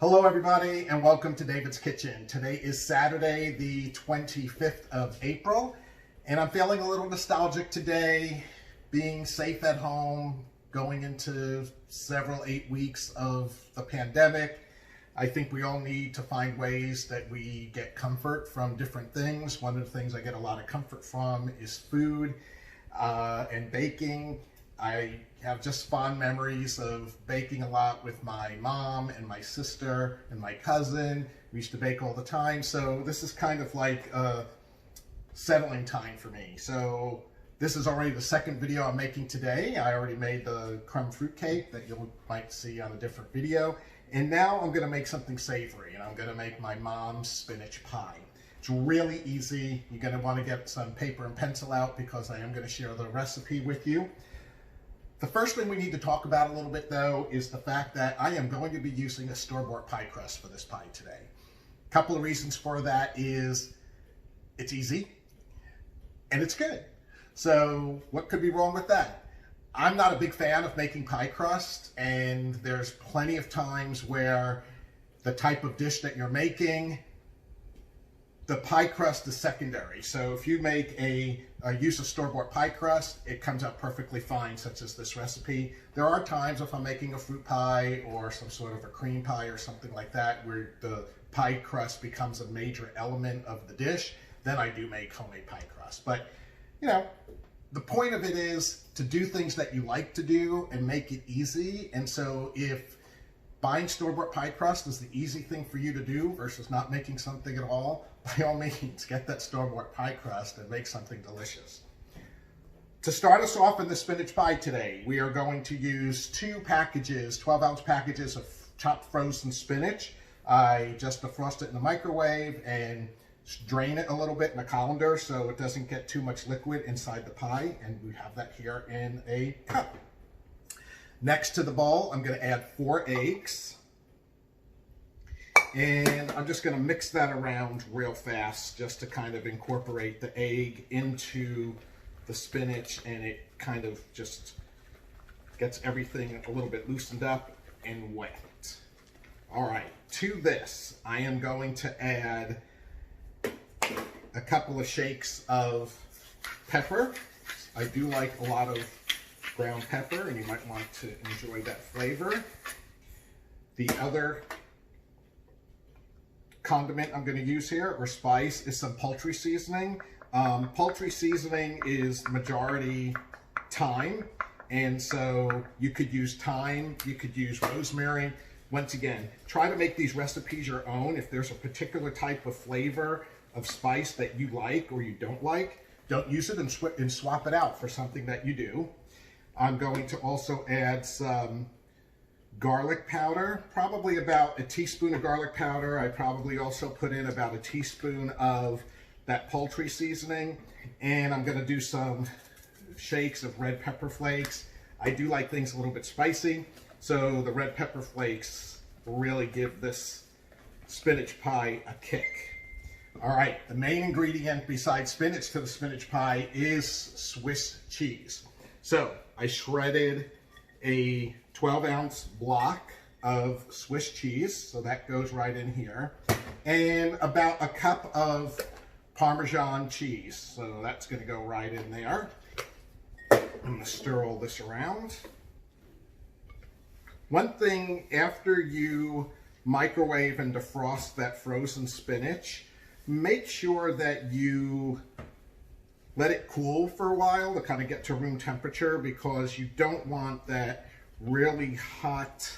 Hello everybody and welcome to David's Kitchen. Today is Saturday the 25th of April and I'm feeling a little nostalgic today, being safe at home, going into several 8 weeks of the pandemic. I think we all need to find ways that we get comfort from different things. One of the things I get a lot of comfort from is food and baking. I have just fond memories of baking a lot with my mom and my sister and my cousin. We used to bake all the time, so this is kind of like a settling time for me. So this is already the second video I'm making today. I already made the crumb fruit cake that you might see on a different video. And now I'm gonna make something savory, and I'm gonna make my mom's spinach pie. It's really easy. You're gonna wanna get some paper and pencil out because I am gonna share the recipe with you. The first thing we need to talk about a little bit though is the fact that I am going to be using a store-bought pie crust for this pie today. A couple of reasons for that is it's easy and it's good. So what could be wrong with that? I'm not a big fan of making pie crust, and there's plenty of times where the type of dish that you're making, the pie crust is secondary. So if you make use of store-bought pie crust, it comes out perfectly fine, such as this recipe. There are times if I'm making a fruit pie or some sort of a cream pie or something like that, where the pie crust becomes a major element of the dish, then I do make homemade pie crust. But, you know, the point of it is to do things that you like to do and make it easy. And so if buying store-bought pie crust is the easy thing for you to do versus not making something at all, by all means, get that store-bought pie crust and make something delicious. To start us off in the spinach pie today, we are going to use 2 packages, 12-ounce packages of chopped frozen spinach. I just defrost it in the microwave and drain it a little bit in a colander so it doesn't get too much liquid inside the pie, and we have that here in a cup. Next to the bowl, I'm going to add 4 eggs. And I'm just going to mix that around real fast just to kind of incorporate the egg into the spinach, and it kind of just gets everything a little bit loosened up and wet. All right, to this, I am going to add a couple of shakes of pepper. I do like a lot of ground pepper, and you might want to enjoy that flavor. The other condiment I'm going to use here, or spice, is some poultry seasoning. Poultry seasoning is majority thyme, and so you could use thyme, you could use rosemary. Once again, try to make these recipes your own. If there's a particular type of flavor of spice that you like or you don't like, don't use it and swap it out for something that you do. I'm going to also add some garlic powder, probably about a teaspoon of garlic powder. I probably also put in about a teaspoon of that poultry seasoning, and I'm going to do some shakes of red pepper flakes. I do like things a little bit spicy, so the red pepper flakes really give this spinach pie a kick. All right, the main ingredient besides spinach to the spinach pie is Swiss cheese. So I shredded a 12-ounce block of Swiss cheese, so that goes right in here, and about a cup of Parmesan cheese, so that's going to go right in there. I'm going to stir all this around. One thing, after you microwave and defrost that frozen spinach, make sure that you let it cool for a while to kind of get to room temperature, because you don't want that really hot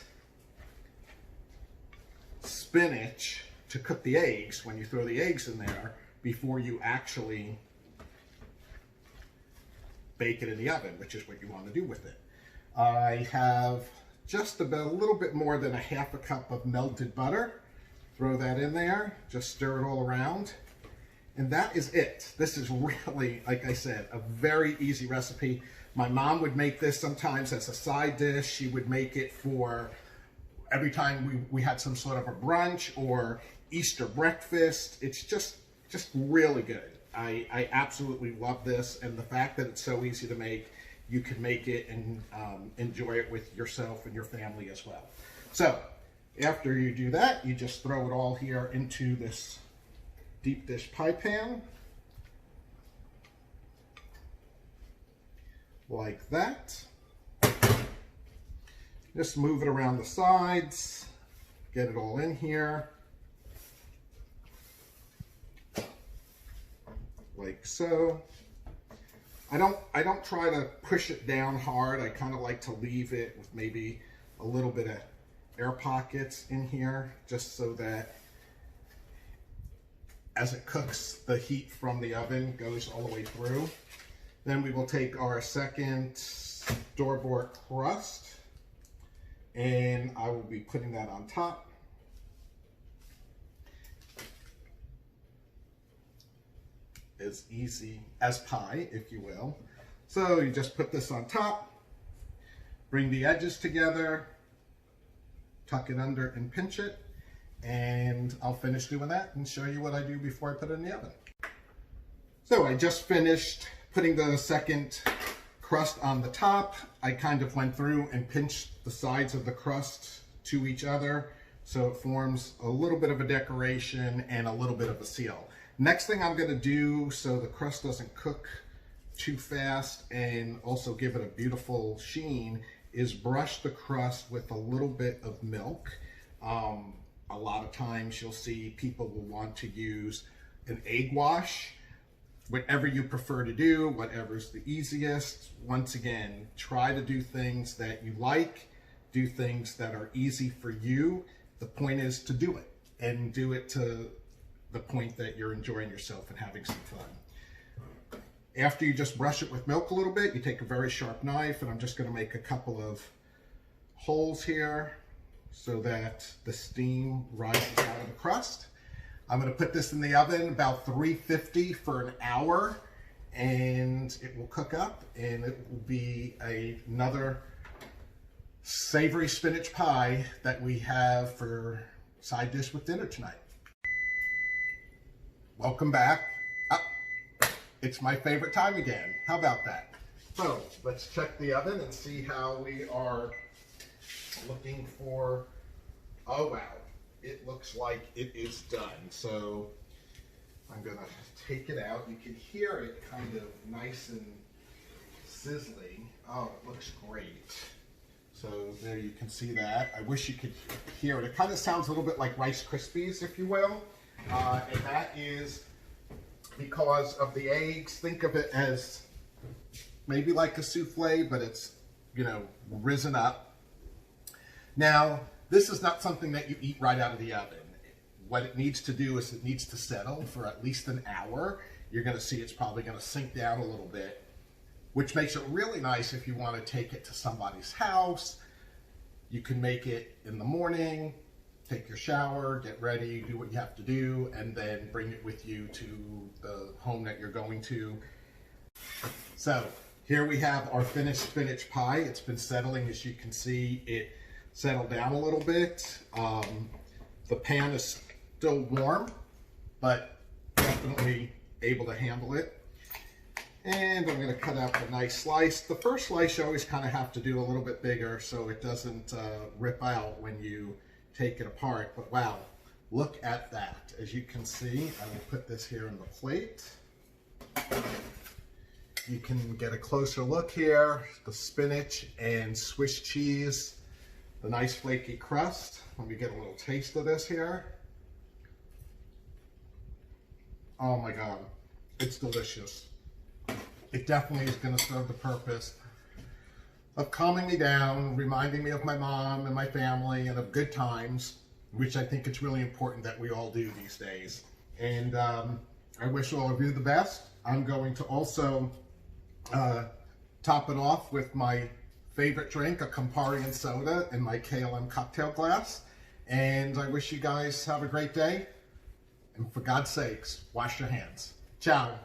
spinach to cook the eggs when you throw the eggs in there before you actually bake it in the oven, which is what you want to do with it. I have just about a little bit more than a half a cup of melted butter. Throw that in there, just stir it all around. And that is it. This is really, like I said, a very easy recipe. My mom would make this sometimes as a side dish. She would make it for every time we had some sort of a brunch or Easter breakfast. It's just really good. I absolutely love this, and the fact that it's so easy to make, you can make it and enjoy it with yourself and your family as well. So After you do that, you just throw it all here into this deep dish pie pan. Like that. Just move it around the sides, get it all in here. Like so. I don't try to push it down hard. I kind of like to leave it with maybe a little bit of air pockets in here, just so that as it cooks, the heat from the oven goes all the way through. Then we will take our second store-bought crust, and I will be putting that on top. As easy as pie, if you will. So you just put this on top, bring the edges together, tuck it under and pinch it, and I'll finish doing that and show you what I do before I put it in the oven. So I just finished putting the second crust on the top. I kind of went through and pinched the sides of the crust to each other so it forms a little bit of a decoration and a little bit of a seal. Next thing I'm going to do, so the crust doesn't cook too fast and also give it a beautiful sheen, is brush the crust with a little bit of milk. A lot of times you'll see people will want to use an egg wash. Whatever you prefer to do, whatever's the easiest. Once again, try to do things that you like, do things that are easy for you. The point is to do it, and do it to the point that you're enjoying yourself and having some fun. After you just brush it with milk a little bit, you take a very sharp knife, and I'm just going to make a couple of holes here so that the steam rises out of the crust. I'm going to put this in the oven about 350 for an hour, and it will cook up, and it will be another savory spinach pie that we have for side dish with dinner tonight. Welcome back. It's my favorite time again. How about that? So let's check the oven and see how we are looking for. Oh wow, it looks like it is done. So I'm gonna take it out. You can hear it kind of nice and sizzling. Oh, it looks great. So there you can see that. I wish you could hear it. It kind of sounds a little bit like Rice Krispies, if you will. And that is because of the eggs. Think of it as maybe like a souffle, but it's, you know, risen up. Now, this is not something that you eat right out of the oven. What it needs to do is it needs to settle for at least an hour. You're going to see it's probably going to sink down a little bit, which makes it really nice if you want to take it to somebody's house. You can make it in the morning, take your shower, get ready, do what you have to do, and then bring it with you to the home that you're going to. So here we have our finished spinach pie. It's been settling. As you can see, it settled down a little bit. The pan is still warm, but definitely able to handle it. And I'm going to cut out a nice slice. The first slice you always kind of have to do a little bit bigger so it doesn't rip out when you take it apart. But wow, look at that. As you can see, I will put this here on the plate. You can get a closer look here. The spinach and Swiss cheese, the nice flaky crust. Let me get a little taste of this here. Oh my God, it's delicious. It definitely is going to serve the purpose of calming me down, reminding me of my mom and my family and of good times, which I think it's really important that we all do these days. And I wish all of you the best. I'm going to also top it off with my favorite drink, a Campari and soda, in my KLM cocktail glass. And I wish you guys have a great day. And for God's sakes, wash your hands. Ciao.